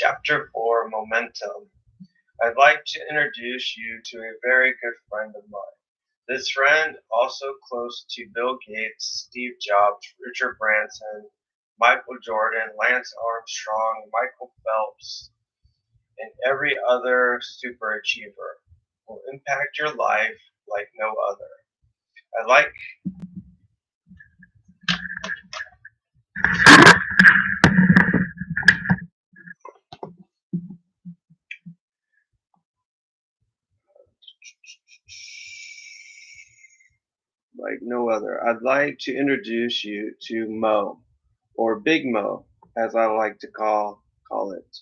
Chapter 4 Momentum. I'd like to introduce you to a very good friend of mine. This friend, also close to Bill Gates, Steve Jobs, Richard Branson, Michael Jordan, Lance Armstrong, Michael Phelps, and every other superachiever, will impact your life like no other. I'd like no other. I'd like to introduce you to Mo, or Big Mo, as I like to call it.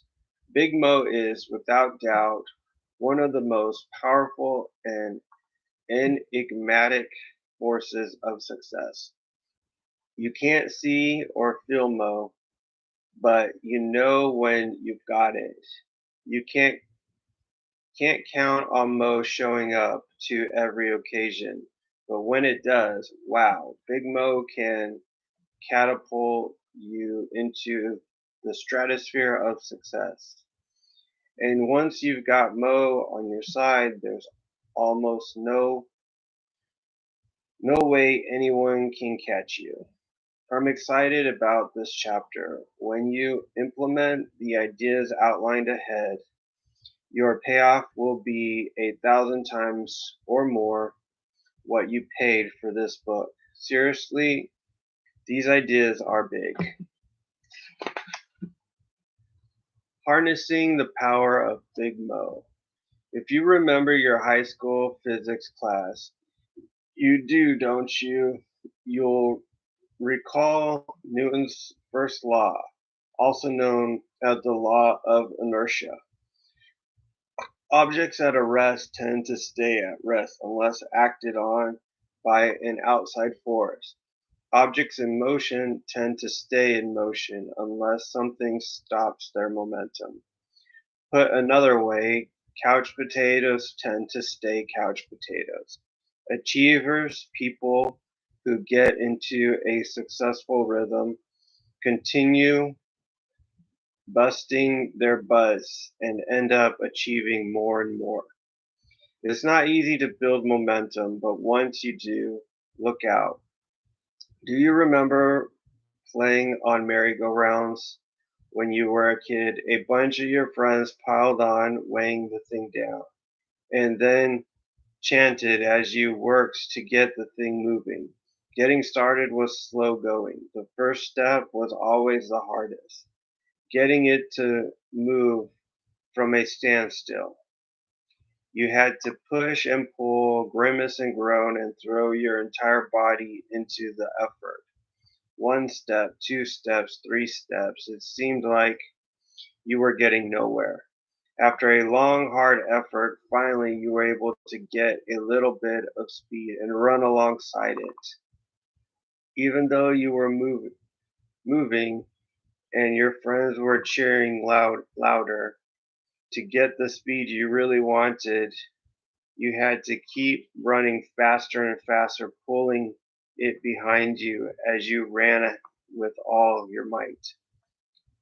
Big Mo is, without doubt, one of the most powerful and enigmatic forces of success. You can't see or feel Mo, but you know when you've got it. You can't count on Mo showing up to every occasion, but when it does, wow, Big Mo can catapult you into the stratosphere of success. And once you've got Mo on your side, there's almost no way anyone can catch you. I'm excited about this chapter. When you implement the ideas outlined ahead, your payoff will be 1,000 times or more what you paid for this book. Seriously, these ideas are big. Harnessing the power of Big Mo. If you remember your high school physics class, you do, don't you? You'll recall Newton's first law, also known as the law of inertia. Objects at a rest tend to stay at rest unless acted on by an outside force. Objects in motion tend to stay in motion unless something stops their momentum. Put another way, couch potatoes tend to stay couch potatoes. Achievers, people who get into a successful rhythm, continue busting their butts and end up achieving more and more. It's not easy to build momentum, but once you do, look out. Do you remember playing on merry-go-rounds when you were a kid? A bunch of your friends piled on, weighing the thing down, and then chanted as you worked to get the thing moving. Getting started was slow going. The first step was always the hardest. Getting it to move from a standstill. You had to push and pull, grimace and groan, and throw your entire body into the effort. One step, two steps, three steps. It seemed like you were getting nowhere. After a long, hard effort, finally you were able to get a little bit of speed and run alongside it. Even though you were moving and your friends were cheering louder, to get the speed you really wanted, you had to keep running faster and faster, pulling it behind you as you ran with all your might.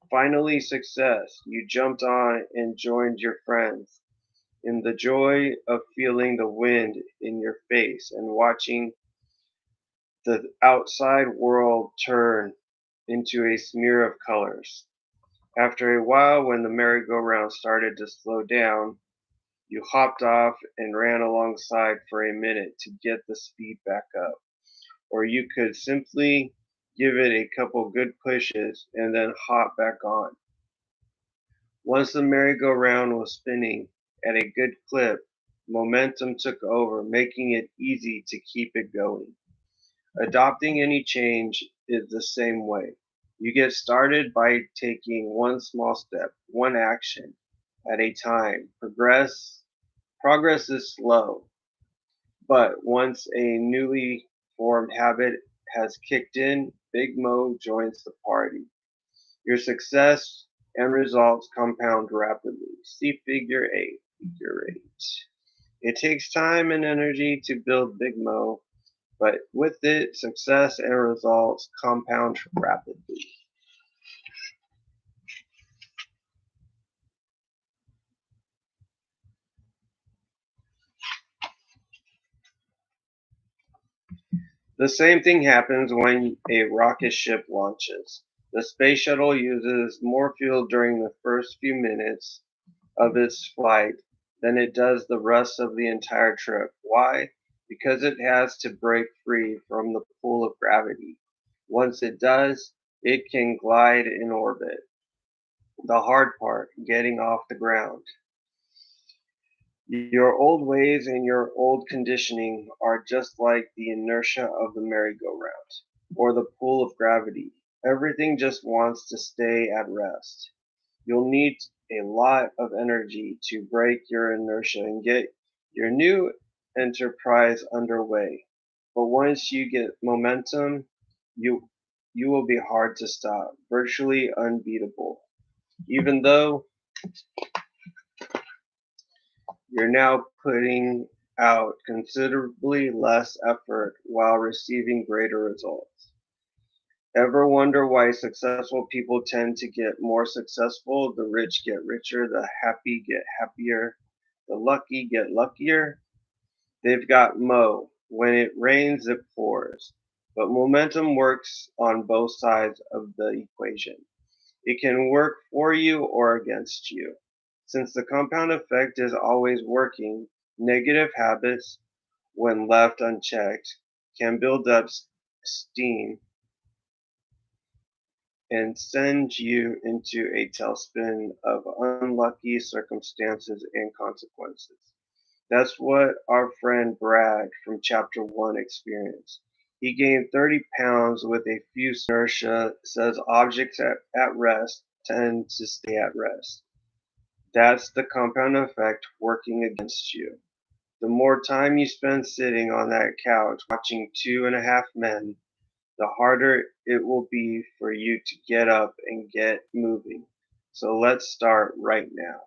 Finally, success. You jumped on and joined your friends in the joy of feeling the wind in your face and watching the outside world turn into a smear of colors. After a while, when the merry-go-round started to slow down, you hopped off and ran alongside for a minute to get the speed back up. Or you could simply give it a couple good pushes and then hop back on. Once the merry-go-round was spinning at a good clip, momentum took over, making it easy to keep it going. Adopting any change is the same way. You get started by taking one small step, one action at a time. Progress is slow, but once a newly formed habit has kicked in, Big Mo joins the party. Your success and results compound rapidly. See Figure 8. Figure 8. It takes time and energy to build Big Mo, but with it, success and results compound rapidly. The same thing happens when a rocket ship launches. The space shuttle uses more fuel during the first few minutes of its flight than it does the rest of the entire trip. Why? Because it has to break free from the pull of gravity. Once it does, it can glide in orbit. The hard part, getting off the ground. Your old ways and your old conditioning are just like the inertia of the merry-go-round or the pull of gravity. Everything just wants to stay at rest. You'll need a lot of energy to break your inertia and get your new enterprise underway. But once you get momentum, you you will be hard to stop, virtually unbeatable. Even though you're now putting out considerably less effort while receiving greater results. Ever wonder why successful people tend to get more successful? The rich get richer, the happy get happier, the lucky get luckier. They've got Mo. When it rains, it pours. But momentum works on both sides of the equation. It can work for you or against you. Since the compound effect is always working, negative habits, when left unchecked, can build up steam and send you into a tailspin of unlucky circumstances and consequences. That's what our friend Brad from chapter 1 experienced. He gained 30 pounds with a few inertia, says objects at rest tend to stay at rest. That's the compound effect working against you. The more time you spend sitting on that couch watching Two and a Half Men, the harder it will be for you to get up and get moving. So let's start right now.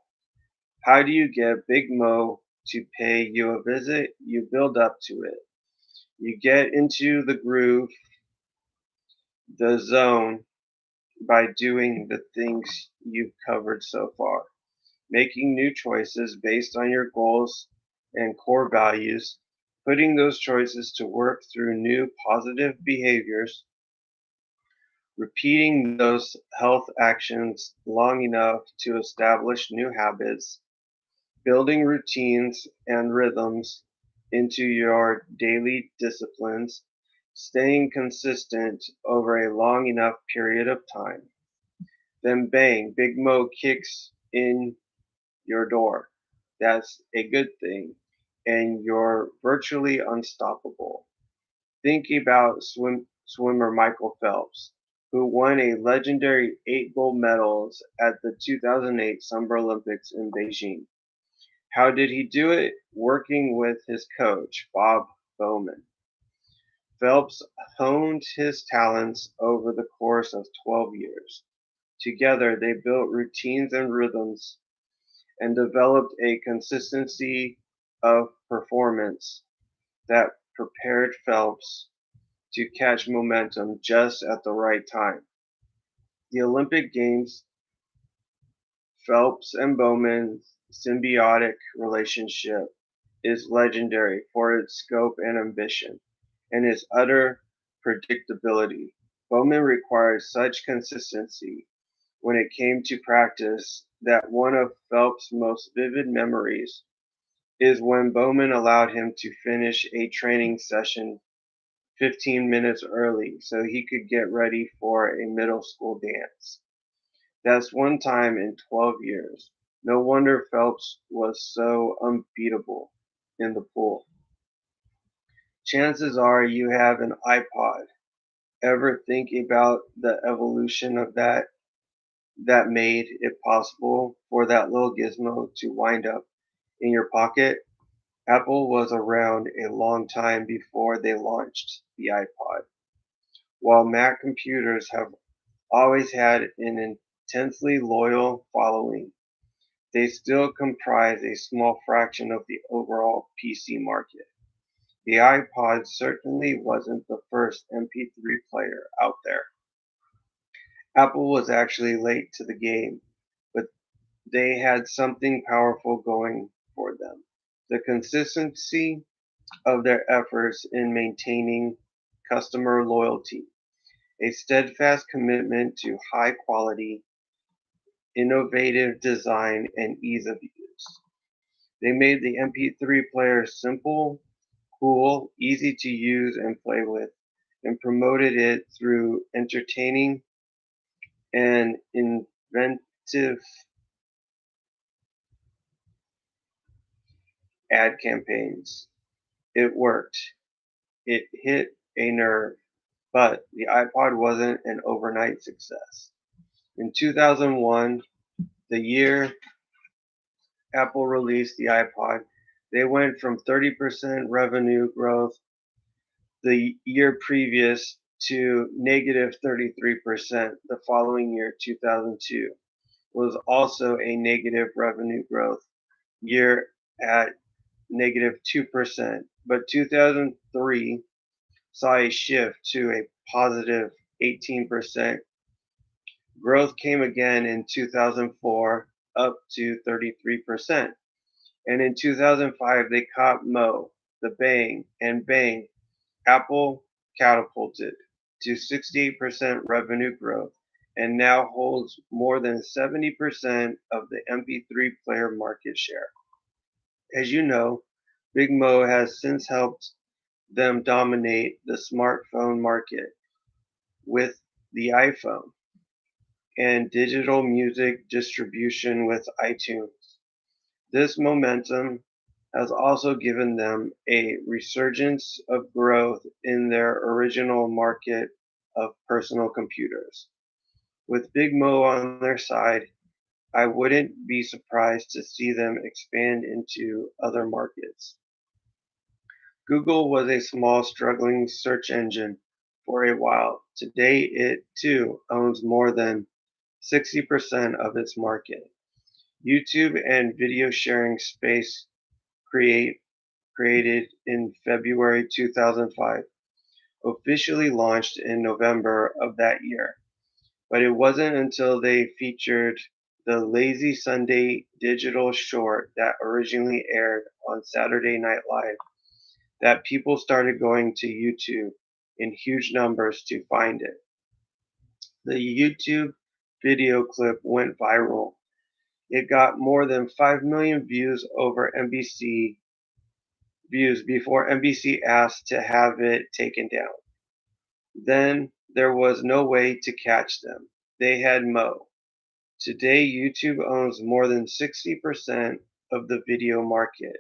How do you get Big Mo to pay you a visit? You build up to it. You get into the groove, the zone, by doing the things you've covered so far, making new choices based on your goals and core values, putting those choices to work through new positive behaviors, repeating those health actions long enough to establish new habits, building routines and rhythms into your daily disciplines, staying consistent over a long enough period of time. Then bang, Big Mo kicks in your door. That's a good thing, and you're virtually unstoppable. Think about swimmer Michael Phelps, who won a legendary 8 gold medals at the 2008 Summer Olympics in Beijing. How did he do it? Working with his coach, Bob Bowman. Phelps honed his talents over the course of 12 years. Together, they built routines and rhythms and developed a consistency of performance that prepared Phelps to catch momentum just at the right time. The Olympic Games, Phelps and Bowman's symbiotic relationship is legendary for its scope and ambition, and its utter predictability. Bowman required such consistency when it came to practice that one of Phelps' most vivid memories is when Bowman allowed him to finish a training session 15 minutes early so he could get ready for a middle school dance. That's one time in 12 years. No wonder Phelps was so unbeatable in the pool. Chances are you have an iPod. Ever think about the evolution of that made it possible for that little gizmo to wind up in your pocket? Apple was around a long time before they launched the iPod. While Mac computers have always had an intensely loyal following, they still comprise a small fraction of the overall PC market. The iPod certainly wasn't the first MP3 player out there. Apple was actually late to the game, but they had something powerful going for them. The consistency of their efforts in maintaining customer loyalty, a steadfast commitment to high quality, innovative design, and ease of use. They made the MP3 player simple, cool, easy to use and play with, and promoted it through entertaining and inventive ad campaigns. It worked. It hit a nerve, but the iPod wasn't an overnight success. In 2001, the year Apple released the iPod, they went from 30% revenue growth the year previous to negative 33% the following year, 2002, was also a negative revenue growth year at negative 2%. But 2003 saw a shift to a positive 18%. Growth came again in 2004, up to 33%. And in 2005, they caught Mo, the bang, and bang, Apple catapulted to 68% revenue growth and now holds more than 70% of the MP3 player market share. As you know, Big Mo has since helped them dominate the smartphone market with the iPhone and digital music distribution with iTunes. This momentum has also given them a resurgence of growth in their original market of personal computers. With Big Mo on their side, I wouldn't be surprised to see them expand into other markets. Google was a small, struggling search engine for a while. Today, it too owns more than 60% of its market. YouTube and video sharing space created in February 2005, officially launched in November of that year. But it wasn't until they featured the Lazy Sunday digital short that originally aired on Saturday Night Live that people started going to YouTube in huge numbers to find it. The YouTube video clip went viral. It got more than 5 million views over NBC views before NBC asked to have it taken down. Then there was no way to catch them. They had Mo. Today, YouTube owns more than 60% of the video market.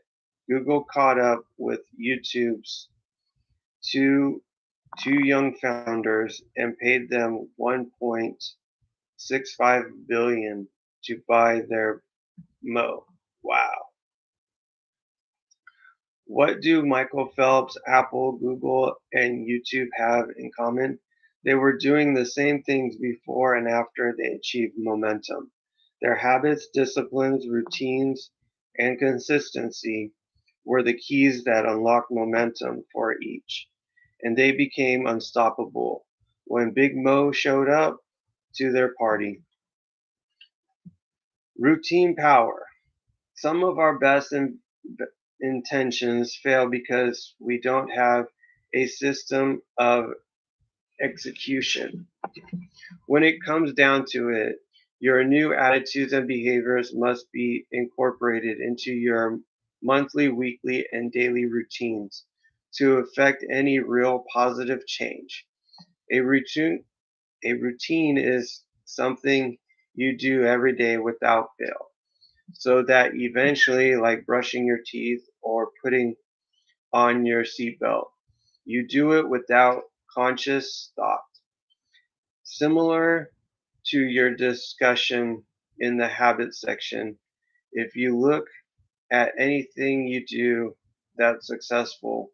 Google caught up with YouTube's two young founders and paid them 1.65 billion to buy their Mo. Wow. What do Michael Phelps, Apple, Google, and YouTube have in common? They were doing the same things before and after they achieved momentum. Their habits, disciplines, routines, and consistency were the keys that unlocked momentum for each, and they became unstoppable when Big Mo showed up to their party. Routine power. Some of our best intentions fail because we don't have a system of execution. When it comes down to it, your new attitudes and behaviors must be incorporated into your monthly, weekly, and daily routines to affect any real positive change. A routine, a routine is something you do every day without fail, so that eventually, like brushing your teeth or putting on your seatbelt, you do it without conscious thought. Similar to your discussion in the habits section, if you look at anything you do that's successful,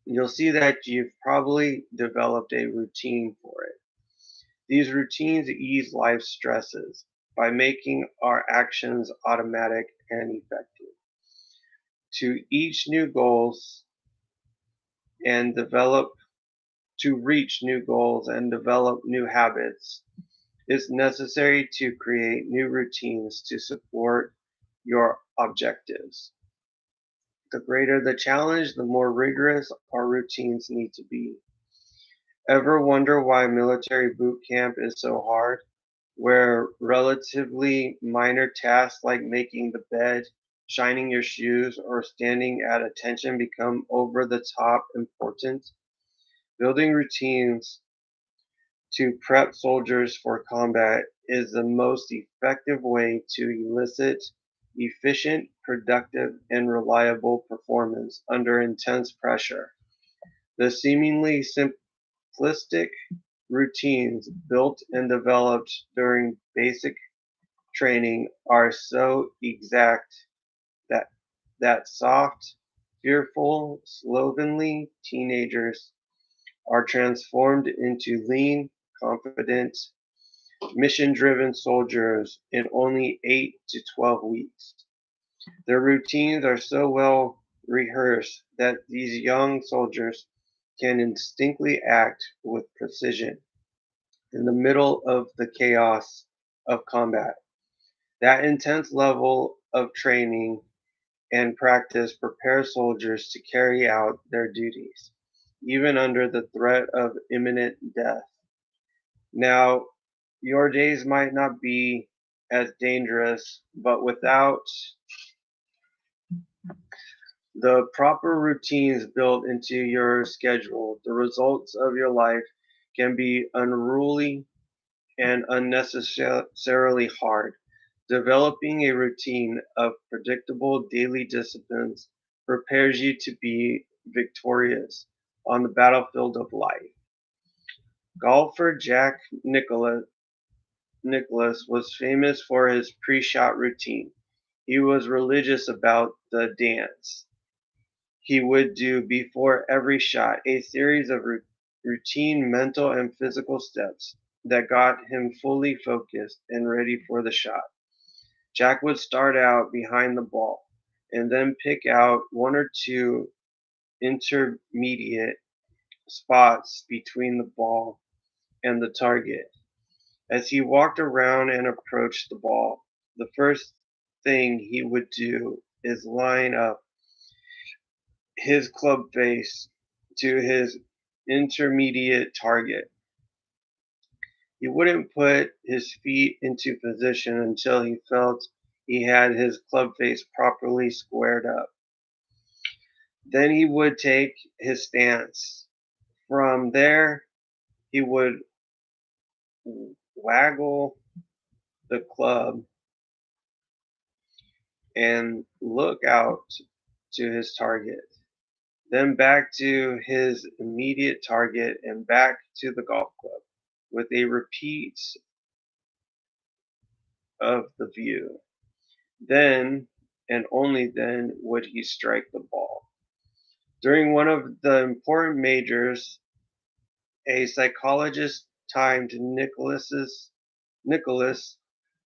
you'll see that you've probably developed a routine for it. These routines ease life's stresses by making our actions automatic and effective. To each new goals and develop to reach new goals and develop new habits, it's necessary to create new routines to support your objectives. The greater the challenge, the more rigorous our routines need to be. Ever wonder why military boot camp is so hard? Where relatively minor tasks like making the bed, shining your shoes, or standing at attention become over the top important. Building routines to prep soldiers for combat is the most effective way to elicit efficient, productive, and reliable performance under intense pressure. The seemingly simplistic routines built and developed during basic training are so exact that soft, fearful, slovenly teenagers are transformed into lean, confident, mission-driven soldiers in only 8 to 12 weeks. Their routines are so well rehearsed that these young soldiers can instinctively act with precision in the middle of the chaos of combat. That intense level of training and practice prepares soldiers to carry out their duties, even under the threat of imminent death. Now, your days might not be as dangerous, but without the proper routines built into your schedule, the results of your life can be unruly and unnecessarily hard. Developing a routine of predictable daily disciplines prepares you to be victorious on the battlefield of life. Golfer Jack Nicklaus was famous for his pre-shot routine. He was religious about the dance he would do before every shot, a series of routine mental and physical steps that got him fully focused and ready for the shot. Jack would start out behind the ball and then pick out one or two intermediate spots between the ball and the target. As he walked around and approached the ball, the first thing he would do is line up his club face to his intermediate target. He wouldn't put his feet into position until he felt he had his club face properly squared up. Then he would take his stance. From there, he would waggle the club and look out to his target, then back to his immediate target and back to the golf club with a repeat of the view. Then and only then would he strike the ball. During one of the important majors, a psychologist timed Nicholas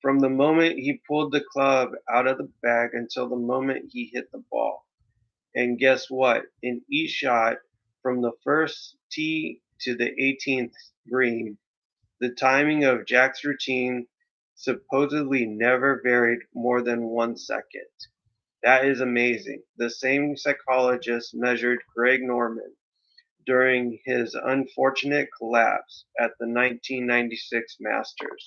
from the moment he pulled the club out of the bag until the moment he hit the ball. And guess what? In each shot, from the first tee to the 18th green, the timing of Jack's routine supposedly never varied more than 1 second. That is amazing. The same psychologist measured Greg Norman during his unfortunate collapse at the 1996 Masters.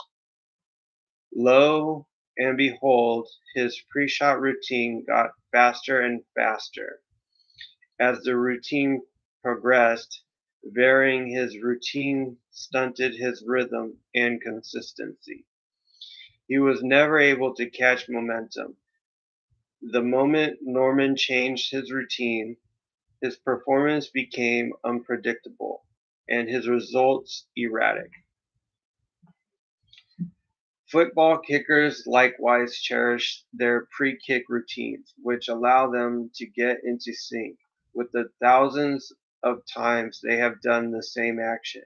Lo and behold, his pre-shot routine got faster and faster. As the routine progressed, varying his routine stunted his rhythm and consistency. He was never able to catch momentum. The moment Norman changed his routine, his performance became unpredictable and his results erratic. Football kickers likewise cherish their pre-kick routines, which allow them to get into sync with the thousands of times they have done the same action.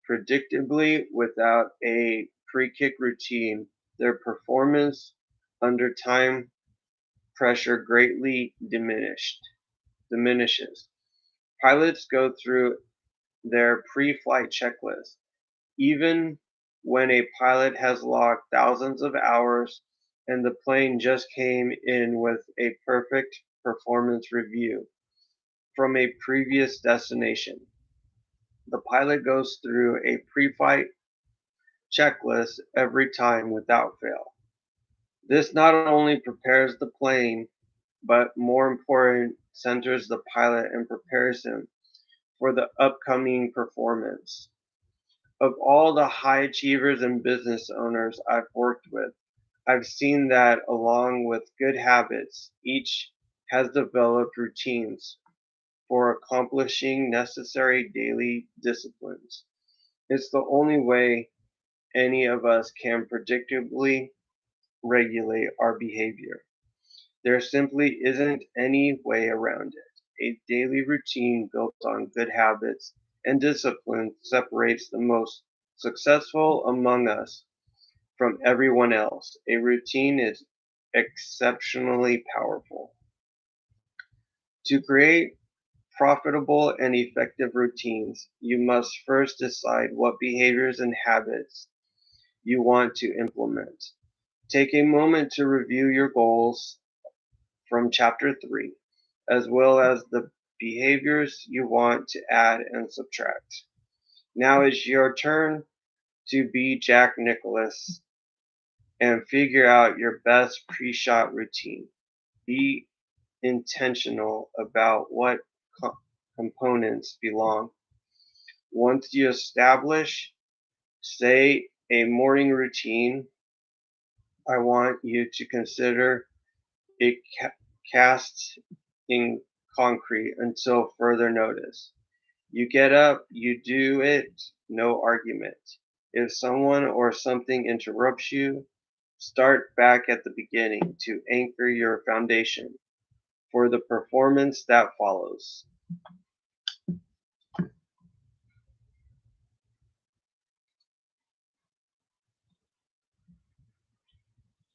Predictably, without a pre-kick routine, their performance under time pressure greatly diminishes. Pilots go through their pre-flight checklist. Even when a pilot has logged thousands of hours and the plane just came in with a perfect performance review from a previous destination, The pilot goes through a pre-flight checklist every time without fail. This not only prepares the plane, but more important, centers the pilot and prepares him for the upcoming performance. Of all the high achievers and business owners I've worked with, I've seen that along with good habits, each has developed routines for accomplishing necessary daily disciplines. It's the only way any of us can predictably regulate our behavior. There simply isn't any way around it. A daily routine built on good habits and discipline separates the most successful among us from everyone else. A routine is exceptionally powerful. To create profitable and effective routines, you must first decide what behaviors and habits you want to implement. Take a moment to review your goals from Chapter 3, as well as the behaviors you want to add and subtract. Now is your turn to be Jack Nicholas and figure out your best pre shot routine. Be intentional about what components belong. Once you establish, say, a morning routine, I want you to consider it cast in concrete until further notice. You get up, you do it, no argument. If someone or something interrupts you, start back at the beginning to anchor your foundation for the performance that follows.